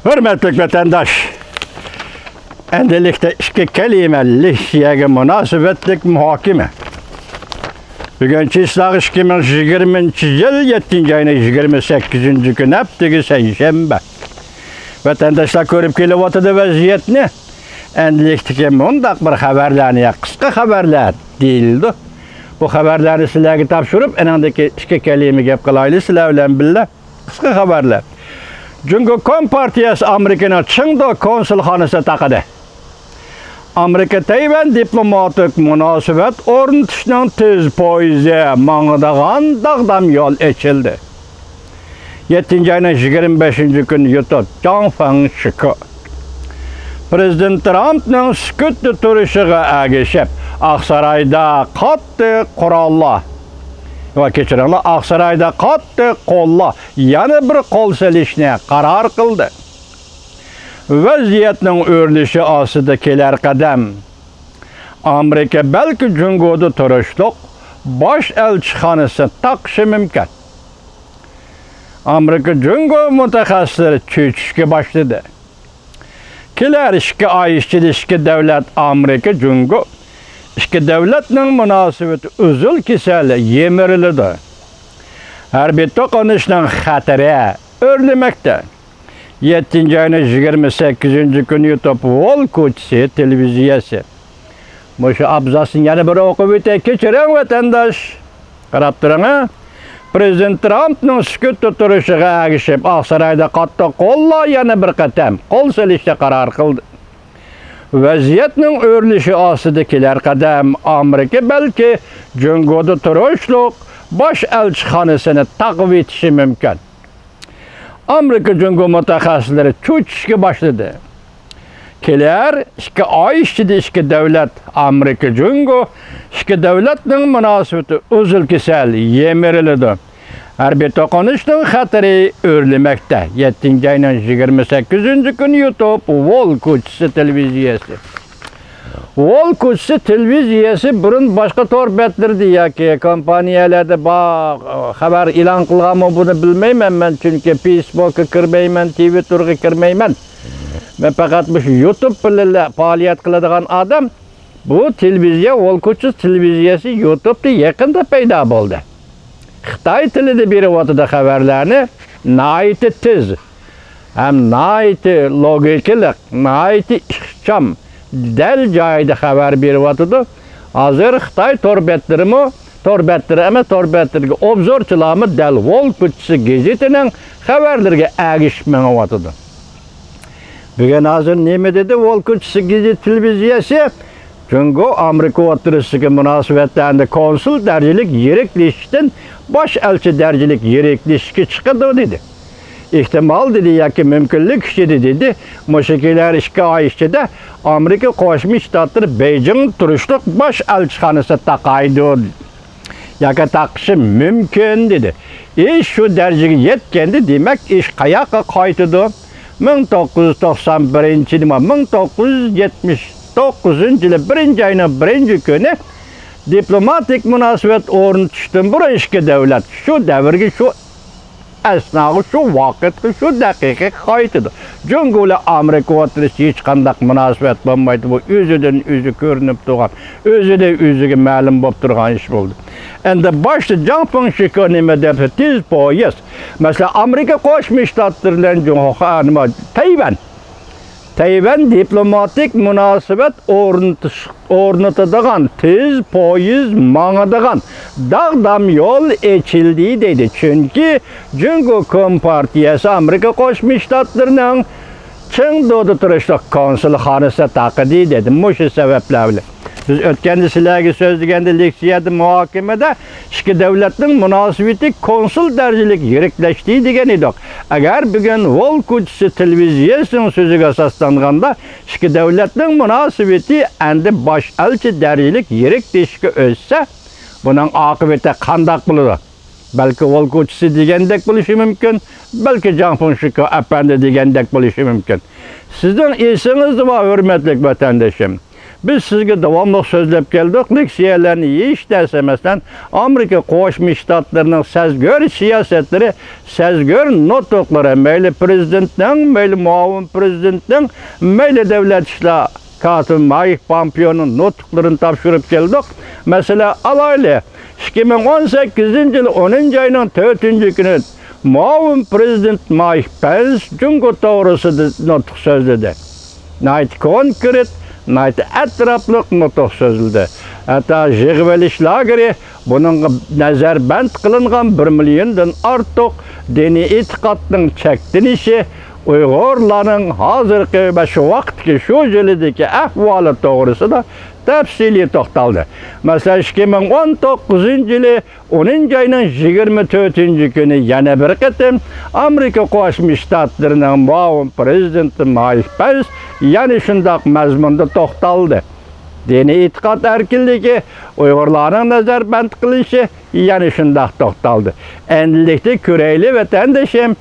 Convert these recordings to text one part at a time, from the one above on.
Hürmetli vatandaş, endilikte iki kelimelik yegi münasebetlik muhakeme. Bugünkü İslah 2020 yıl 7. ayının 28. gün hepteki Seyşembe. Vatandaşlar görüp gelip oturdu vaziyetini. Endilikteki mundaq bir haberlerini, kısa haberler değildi. Bu haberleri sizlerge tapşırıp enandaki iki kelime gep kılaylı sizlerle billah. Kısa haberler. Çünkü Kompartiyası Amerika'nın Çingdo konsulxanası taqıdı. Amerika Tayvan diplomatik münasebet ornatışının tez poyize mağdağan dağdam yol açıldı. 7. ayının 25. gün YouTube Canfang Şıkı. Prezident Trump'ın sükütlü turuşuğa agişip Aksaray'da katı kuralla Aksaray'da katı kolla yani bir kol selişine karar kıldı. Vaziyetinin örülüşü asıdakiler kadem. Amerika belki cüngodu turuşluk baş elçixanası takışı mümkün. Amerika cüngo mütehassisleri çüçüşke başladı. Kiler işki ayışçı işki devlet Amerika cüngo İşki devletinin münasebeti özül kiseli yemirilidir. Her bir toqunuşun hatırı örlemekte. 7. ayının 28. günü YouTube Volkuçsi televiziyası. Muşu abzasın yani bir okuvite keçiren vatandaş. Qarab turun ha. Prezident Trump'ın sükut tuturuşuğa agişip Aksaray'da katı kolla yana bir qatam kol selişte karar kıldı. Vaziyetinin örülüşü asıdakiler kadem Amerika belki cüngodu turuşluk baş elçixanasını takip etişi mümkün. Amerika cüngo mütehassisleri çüçüşke başladı. Kiler işki ayışçı işki devlet Amerika cüngo işki devletinin münasebeti özül kisel yemirilidir. Her bir toqunuşun hatırı örlemekte. 7. ayının 28. gün YouTube Volkuçsi televiziyası. Volkuçsi televiziyası burun başka torbettirdi ya ki kompaniyalarda haber ilan kılgamı bunu bilmeymen ben çünkü Facebook'a kirmeymen, Twitter'a kirmeymen. Ben fakat bu YouTube bilen faaliyet kıladigan adam bu televiziya Volkuçsi televiziyası YouTube'da yakında payda oldu. Xitay tilida berib o'tadi haberlarni naiti tez, ham naiti logikalik, naiti ixcham, dal joyida xabar berib o'tadi. Hozir Xitoy torbettirga obzorchilarimiz dal Volkuçsi gazetining xabarlariga agishib o'tadi. Bugun hozir nima dedi Volkuçsi gazeti televiziyasi? Çünkü Amerika oturuşuga münasebetlerinde konsul dercilik yereklişten baş elçi dercilik yereklişki çıkıdı dedi. İhtimal dedi ya ki mümkünlük işedi dedi. Müşekiler işki ayışçıda Amerika Koşmuş Ştatları Beijing turuşluk baş elçixanası takaydı. Ya ki takışı mümkün dedi. İş şu dercilik yetkendi demek iş kayaka kaytıdı. 1991 1970 9. yılı 1. ayının 1. günü diplomatik münasebet ornatıştın bu işki devlet şu devirgi şu esnafı şu vakitki şu dakika kayıtıdı. Çünkü Amerika oturuşu hiç kandak münasebet bulmaydı bu özüden özü görünüp durgan özü de özüge ma'lum bolup durgan iş oldu. Endi başta Canfang Şıkı nime derse tez poyiz. Mesela Amerika Koşmuş Ştatları Tayvan diplomatik münasebet ornatıdığan tez poyiz mağdağan dağdam yol açıldı dedi. Çünkü Kompartiyası Amerika Koşmuş Ştatları'nın Çingdo'da turuşluk konsulxanası taqıdı dedi. Muşu sebeplerle. Biz ötkende sizlerge söz degende leksiyada muhakemede iki devletin münasebeti konsul dercilik yerekleştiği degen edik. Eğer bugün Volkuçsi televiziyasının sözüge asaslanğanda iki devletin münasebeti endi baş elçi dercilik yerekleşki özse bunun akıbeti kandak bulur. Belki Volkuçsi degendek buluşu mümkün, belki Canfang Şıkı Efendi degendek buluşu mümkün. Sizden iyisiniz var hürmetlik vatandaşım. Biz sizge davamlı sözlep geldik. Leksiyelerini hiç dersemezden Amerika Qo'shma Shtatlarının sezgör siyasetleri, sezgör notokları, meyli prezidentning, meyli muavin prezidentning, meyli devlet işler katibi Mike Pompeo'nun nutqlarini topshirib keldik. Mesela alayli 2018 yılı 10. ayının 4. günü muavin prezident Mike Pence Jungo to'g'risida nutq so'zladi. Nayt konkret, nayt etraflık nutq so'zildi. Hatta Jigvelish lageri bunun nazarband qilingan 1 milyondan ortiq dini e'tiqodning cheklanişi Uyg'urlarning hozirgi va shu vaqtki shu yildagi ahvoli to'g'risida tafsiliy to'xtaldi. Masalan, 2019 yılı 10. ayının 24. günü yana bir qitim Amerika Qo'shma Shtatlarining muavin prezidenti Mike Pence yana shundoq mazmunda to'xtaldi. Dini e'tiqod erkinligi, Uyg'urlarning nazarband qilinishi yana shundoq to'xtaldi. Endilikda ko'rayli vatandoshim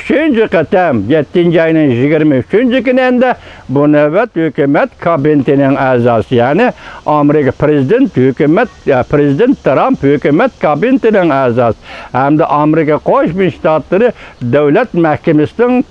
3. qatam 7. ayının 23. gününde bu navbat hükümet kabinetining a'zosi, yani Amerika Prezident Trump hükümet kabinetining a'zosi hamda Amerika Qo'shma Shtatlari davlat mahkamasining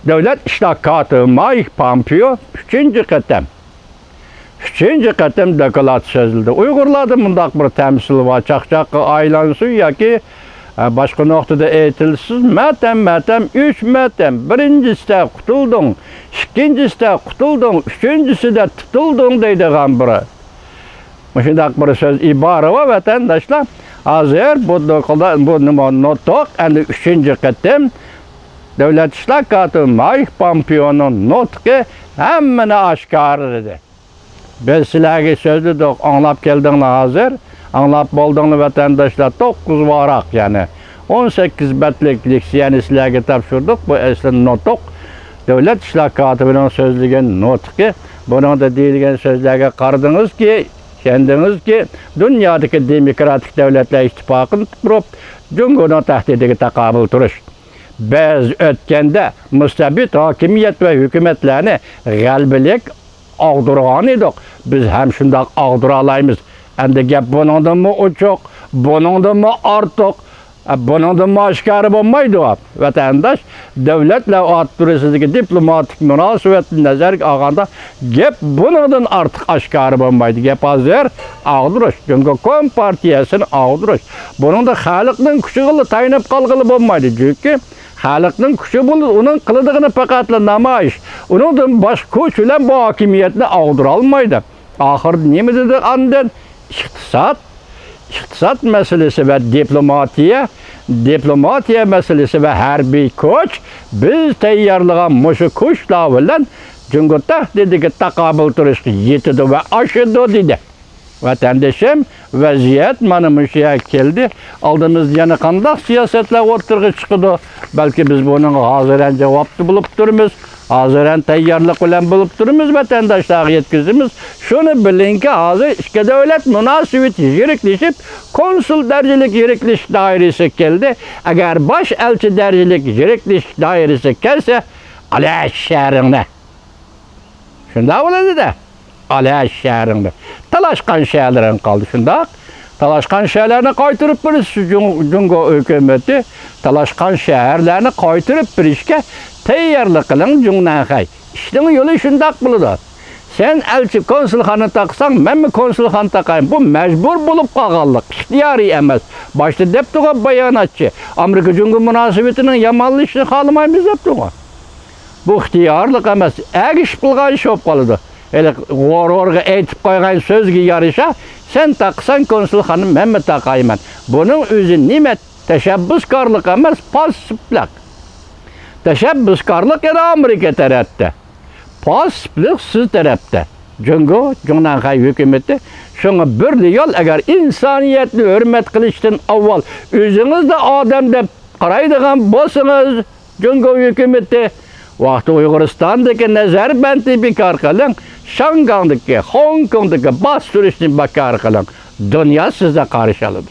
davlat ishlar katibi Mike Pompeo 3. qatam 3. qatam doklad so'zildi. Uyg'urlarda mundaq bir tamsil va chaqchaq aylansın yoki başka noktada eğitilsiz matem 3 matem. Birincisi qutuldun, ikincisi qutuldun, üçüncüsü de tutuldun deydigan biri. Şundaq bir söz ibara va vatandaşlar. Hazır bu notok endi 3. qatam Devlet İşler katibi Mike Pompeo'nun nutqi hammani oshkor dedi. Biz sizlarga so'zladik, anlap keldinglar hazır. Anlap boldinglar vatandaşlar 9 varaq, yani 18 betlik leksiyani sizlarga topshirdik. Bu asli notok Devlet İşler katibining so'zlagan nutqi. Bunun da deyilgan so'zlarga qaradingiz ki, kendiniz ki dünyadaki demokratik devletler ittifaqini turup Jungo'nun tahdidiga taqobil turish. Biz o'tganda mustabid hokimiyat ve hükümetlerini g'albilik og'dirgan edik. Biz ham shundoq og'dira olamiz. Endi gap buningdanmi uchoq, buningdanmi ortiq, buningdanmi oshkori bo'lmaydi. Vatandaş davlatlar o'rtasidagi diplomatik munosabatni nazarga olganda gap buningdan ortiq oshkori bo'lmaydi. Gap hozir og'dirish, Jungo Kompartiyasini og'dirish. Buningda xalqning kuchiga tayanib qolg'ili bo'lmaydi. Chunki xalqning kuchi bu uning qiladiğini faqatla namoyish. Uningdan boshqa kuch bilan bu hokimiyatni og'dira olmaydi. Oxir nima dedi andan? İqtisad meselesi ve diplomatiya meselesi ve harbiy kuch biz tayyorlagan mushu kuchlar bilan Jungo tahdidiga taqobil turishga yetadi va oshadi dedi. Vatandaşım, vaziyat mana mushuga keldi. Oldimizda yana qanday siyosatlar o'rtaga chiqdi. Balki biz buning hoziran javobni bo'lib turibmiz. Hoziran tayyorlik bilan bo'lib turibmiz, vatandaşlarga yetkazamiz. Shuni bilingki, hozir ikki davlat munosabati yiriklashib, konsul darajalik yiriklash doirasi keldi. Agar bosh elchi darajalik yiriklash doirasi kelsa, Alash shahringda. Shunda bo'ladi-da. Alash shahringda. Talashqan shaharlaring qoldi shundaq. Talashqan shaharlarni qaytirib berish Jungo hukumati talashqan shaharlarni qaytirib berishga tayyorlik qiling Jungnanxay. Ishning yo'li shundaq bo'ladi. Sen elchi konsulxona taqsang, menmi konsulxona taqayım. Bu mecbur bo'lib qolganlik, ixtiyoriy emas. Boshda deb turgan bayonotchi, Amerika Jungo munosabatini yomonlashishni xohlamaymiz deb turgan. Bu ixtiyorlik emas, agish qilgan ish bo'lib qoladi. Elə orga aytib qo'ygan so'zga yarasha sen taqsan konsulxona, menmi taqayman. Buning o'zi nima? Tashabbuskorlik emas, pasiplik. Tashabbuskorlik yana Amerika tarafda. Pasiplik siz tarafda. Jungnanxay hukumati shunga bir yo'l, agar insoniyatni hurmat qilishdan avval o'zingizda odam deb qaraydigan bo'lsangiz, Jungo hukumati vaqti Uyg'uristondagi nazarbandni bekor qiling, Shanghay'dagi, Hong Kong'dagi bostirishni bekor qiling. Dünya sizga qarshi oladi.